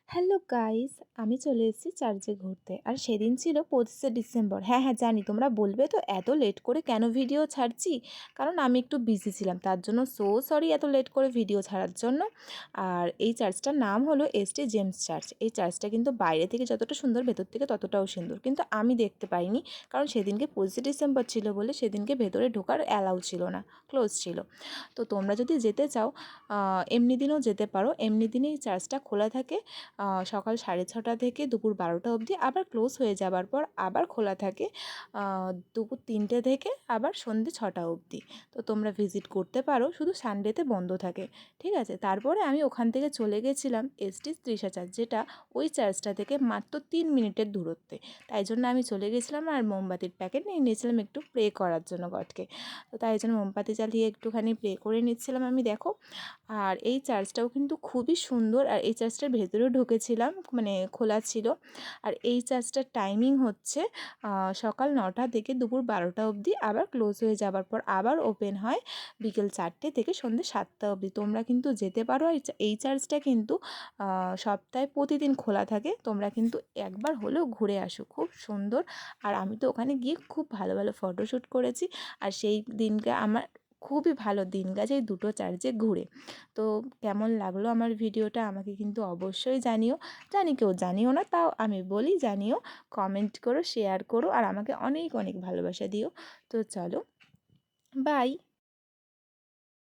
Hello guys, আমি চলে এসেছি চার্চে ঘুরতে। আর সেদিন ছিল 25শে ডিসেম্বর। হ্যাঁ হ্যাঁ, জানি তোমরা বলবে তো এত লেট করে কেন ভিডিও ছাড়ছি, কারণ আমি একটু বিজি ছিলাম, তার জন্য সরি এত লেট করে ভিডিও ছাড়ার জন্য। আর এই চার্চটার নাম হলো এসটি জেমস চার্চ। এই চার্চটা কিন্তু বাইরে থেকে যতটা সুন্দর, ভেতর থেকে ততটাও সুন্দর, কিন্তু আমি দেখতে পাইনি, কারণ সেদিনকে 25শে ডিসেম্বর ছিল বলে সেদিনকে ভেতরে ঢোকার অ্যালাউ ছিল না, ক্লোজ ছিল। তো তোমরা যদি যেতে চাও এমনি দিনেও যেতে পারো। এমনি দিনেই চার্চটা খোলা থাকে সকাল 6:30 থেকে দুপুর 12টা অবধি, আবার ক্লোজ হয়ে যাবার পর আবার খোলা থাকে দুপুর 3টে থেকে আবার সন্ধ্যে 6টা অবধি। তো তোমরা ভিজিট করতে পারো, শুধু সানডেতে বন্ধ থাকে, ঠিক আছে। তারপরে আমি ওখান থেকে চলে গেছিলাম এসটি তৃষা চার্চ, যেটা ওই চার্চটা থেকে মাত্র 3 মিনিটের দূরত্বে। তাই জন্য আমি চলে গেছিলাম আর মোমবাতির প্যাকেট নিয়ে নিয়েছিলাম একটু প্রে করার জন্য গডকে। তো তাই জন্য মোমবাতি জ্বালিয়ে একটুখানি প্রে করে নিচ্ছিলাম আমি, দেখো। আর এই চার্চটাও কিন্তু খুবই সুন্দর, আর এই চার্চটার ভেতরেও ঢুকেছিলাম, মানে খোলা ছিল। আর এই চার্চটার টাইমিং হচ্ছে সকাল 9টা থেকে দুপুর 12টা অবধি, আবার ক্লোজ হয়ে যাবার পর আবার ওপেন হয় বিকেল 4টে থেকে সন্ধ্যে 7টা অবধি। তোমরা কিন্তু যেতে পারো। আর এই চার্চটা কিন্তু সপ্তাহে প্রতিদিন খোলা থাকে, তোমরা কিন্তু একবার হলেও ঘুরে আসো, খুব সুন্দর। আর আমি তো ওখানে গিয়ে খুব ভালো ভালো ফটোশ্যুট করেছি। আর সেই দিনকে আমার খুবই ভালো দিন গেছে এই দুটো চার্চে ঘুরে। তো কেমন লাগলো আমার ভিডিওটা আমাকে কিন্তু অবশ্যই জানিও। জানি কেউ জানিও না, তাও আমি বলি জানিও। কমেন্ট করো, শেয়ার করো, আর আমাকে অনেক অনেক ভালোবাসা দিও। তো চলো, বাই।